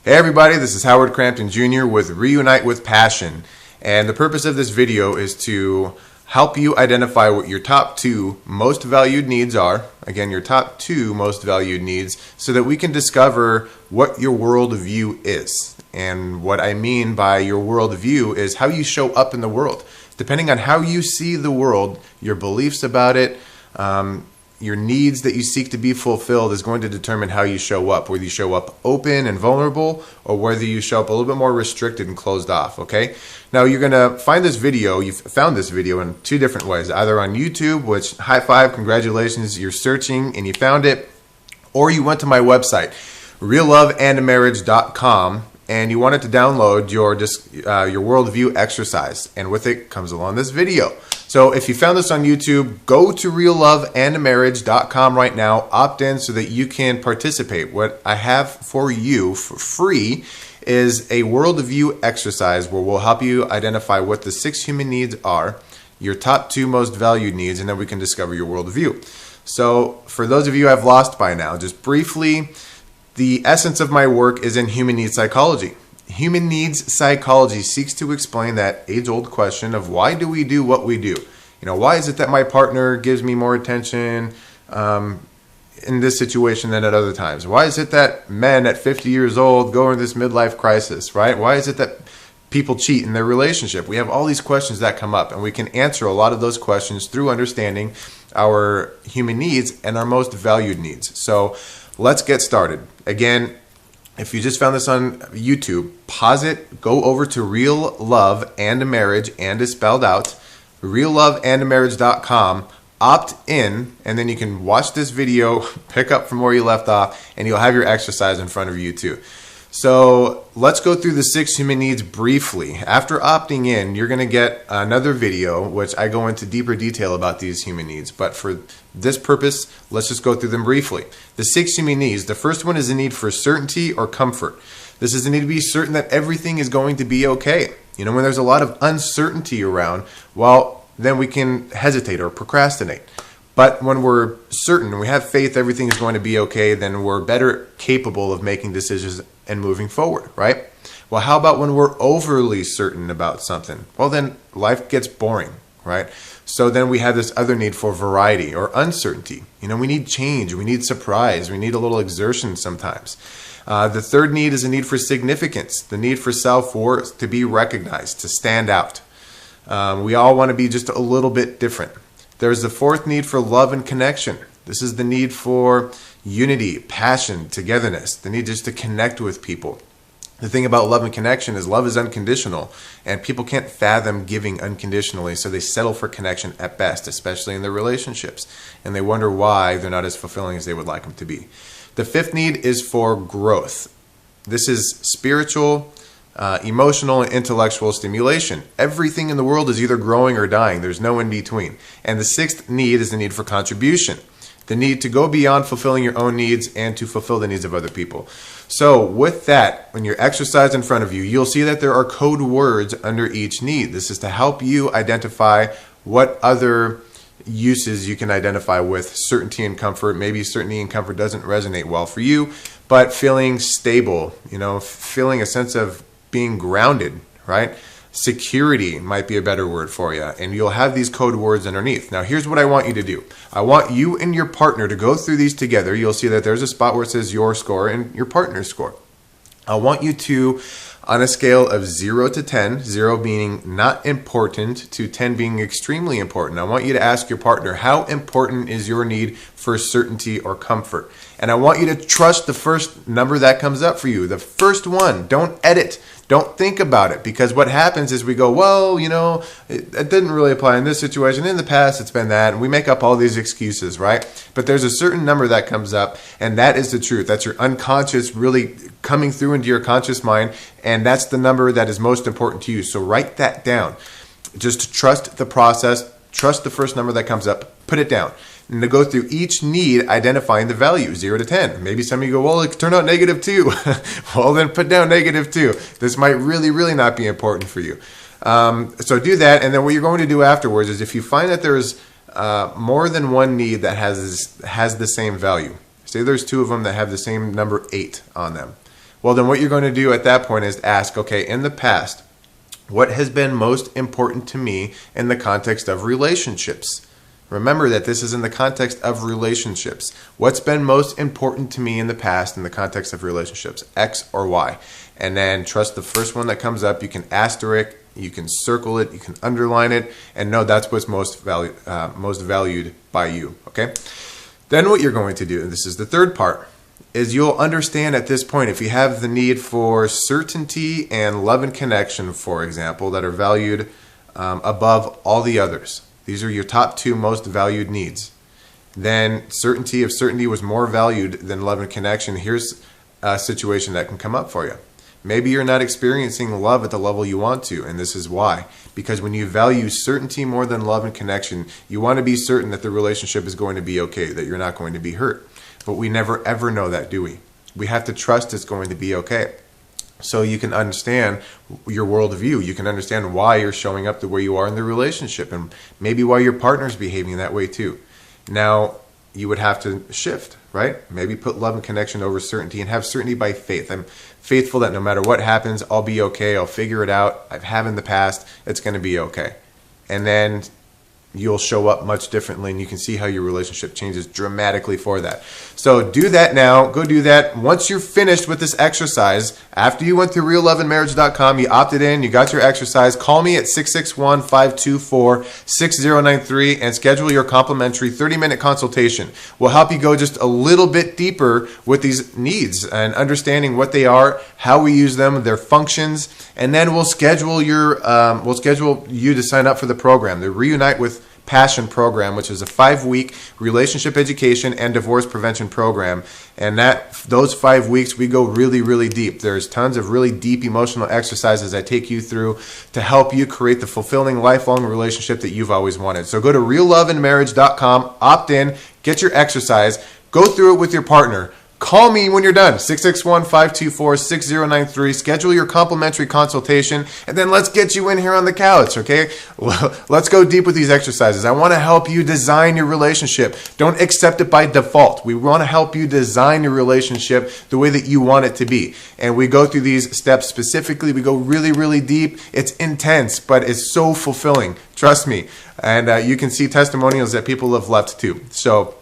Hey everybody, this is Howard Crampton Jr. with Reunite with Passion. And the purpose of this video is to help you identify what your top 2 most valued needs are. Again, your top 2 most valued needs, so that we can discover what your worldview is. And what I mean by your worldview is how you show up in the world. Depending on how you see the world, your beliefs about it, your needs that you seek to be fulfilled is going to determine how you show up, whether you show up open and vulnerable or whether you show up a little bit more restricted and closed off, okay? Now you're going to find this video, you've found this video in 2 different ways, either on YouTube, which high five, congratulations, you're searching and you found it, or you went to my website, realloveandmarriage.com, and you wanted to download your worldview exercise, and with it comes along this video. So if you found this on YouTube, go to realloveandmarriage.com right now, opt in so that you can participate. What I have for you for free is a worldview exercise where we'll help you identify what the 6 human needs are, your top 2 most valued needs, and then we can discover your worldview. So for those of you I've lost by now, just briefly, the essence of my work is in human needs psychology. Human needs psychology seeks to explain that age-old question of why do we do what we do? You know, why is it that my partner gives me more attention in this situation than at other times? Why is it that men at 50 years old go into this midlife crisis, right? Why is it that people cheat in their relationship? We have all these questions that come up, and we can answer a lot of those questions through understanding our human needs and our most valued needs. So let's get started. Again, if you just found this on YouTube, pause it, go over to Real Love and Marriage, and is spelled out, realloveandmarriage.com, opt in, and then you can watch this video, pick up from where you left off, and you'll have your exercise in front of you too. So let's go through the 6 human needs briefly. After opting in, you're going to get another video which I go into deeper detail about these human needs. But for this purpose, let's just go through them briefly. The 6 human needs. The first one is a need for certainty or comfort. This is a need to be certain that everything is going to be okay. You know, when there's a lot of uncertainty around, well, then we can hesitate or procrastinate. But when we're certain, we have faith everything is going to be okay, then we're better capable of making decisions and moving forward, right? Well, how about when we're overly certain about something? Well, then life gets boring, right? So then we have this other need for variety or uncertainty. You know, we need change, we need surprise, we need a little exertion sometimes. The third need is a need for significance, the need for self-worth, to be recognized, to stand out. We all want to be just a little bit different. There's the 4th need for love and connection. This is the need for unity, passion, togetherness, the need just to connect with people. The thing about love and connection is love is unconditional, and people can't fathom giving unconditionally, so they settle for connection at best, especially in their relationships, and they wonder why they're not as fulfilling as they would like them to be. The 5th need is for growth. This is spiritual, emotional, and intellectual stimulation. Everything in the world is either growing or dying. There's no in between. And the 6th need is the need for contribution. The need to go beyond fulfilling your own needs and to fulfill the needs of other people. So with that, when you're exercised in front of you, you'll see that there are code words under each need. This is to help you identify what other uses you can identify with certainty and comfort. Maybe certainty and comfort doesn't resonate well for you, but feeling stable, you know, feeling a sense of being grounded, right? Security might be a better word for you, and you'll have these code words underneath. Now here's what I want you to do. I want you and your partner to go through these together. You'll see that there's a spot where it says your score and your partner's score. I want you to, on a scale of 0 to 10, 0 being not important to 10 being extremely important, I want you to ask your partner, how important is your need for certainty or comfort? And I want you to trust the first number that comes up for you, the first one. Don't edit. Don't think about it, because what happens is we go, well, you know, it didn't really apply in this situation. In the past, it's been that, and we make up all these excuses, right? But there's a certain number that comes up, and that is the truth. That's your unconscious really coming through into your conscious mind, and that's the number that is most important to you. So write that down. Just trust the process. Trust the first number that comes up. Put it down. And to go through each need, identifying the value, 0 to 10. Maybe some of you go, well, it could turn out -2. Well, then put down -2. This might really, really not be important for you. So do that, and then what you're going to do afterwards is if you find that there's more than one need that has the same value, say there's 2 of them that have the same number 8 on them, Well, then what you're going to do at that point is ask, okay, in the past, what has been most important to me in the context of relationships? Remember that this is in the context of relationships. What's been most important to me in the past in the context of relationships, X or Y? And then trust the first one that comes up. You can asterisk, you can circle it, you can underline it, and know that's what's most valued by you, okay? Then what you're going to do, and this is the third part, is you'll understand at this point if you have the need for certainty and love and connection, for example, that are valued above all the others. These are your top two most valued needs. Then certainty, if certainty was more valued than love and connection, here's a situation that can come up for you. Maybe you're not experiencing love at the level you want to, and this is why. Because when you value certainty more than love and connection, you want to be certain that the relationship is going to be okay, that you're not going to be hurt. But we never ever know that, do we? We have to trust it's going to be okay. So you can understand your worldview. You can understand why you're showing up the way you are in the relationship, and maybe why your partner's behaving that way too. Now, you would have to shift, right? Maybe put love and connection over certainty and have certainty by faith. I'm faithful that no matter what happens, I'll be okay. I'll figure it out. I have in the past. It's going to be okay. And then you'll show up much differently, and you can see how your relationship changes dramatically for that. So do that now. Go do that. Once you're finished with this exercise, after you went through realloveandmarriage.com, you opted in, you got your exercise, call me at 661-524-6093 and schedule your complimentary 30-minute consultation. We'll help you go just a little bit deeper with these needs and understanding what they are, how we use them, their functions, and then we'll schedule you to sign up for the program, the Reunite with Passion program, which is a 5-week relationship education and divorce prevention program. And those 5 weeks, we go really, really deep. There's tons of really deep emotional exercises I take you through to help you create the fulfilling lifelong relationship that you've always wanted. So go to realloveandmarriage.com, opt in, get your exercise, go through it with your partner. Call me when you're done, 661-524-6093. Schedule your complimentary consultation, and then let's get you in here on the couch, okay? Let's go deep with these exercises. I want to help you design your relationship. Don't accept it by default. We want to help you design your relationship the way that you want it to be. And we go through these steps specifically. We go really, really deep. It's intense, but it's so fulfilling. Trust me. And you can see testimonials that people have left too. So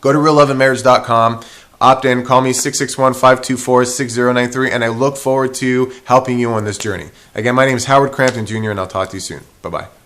go to realloveandmarriage.com. Opt in, call me 661-524-6093, and I look forward to helping you on this journey. Again, my name is Howard Crampton Jr., and I'll talk to you soon. Bye-bye.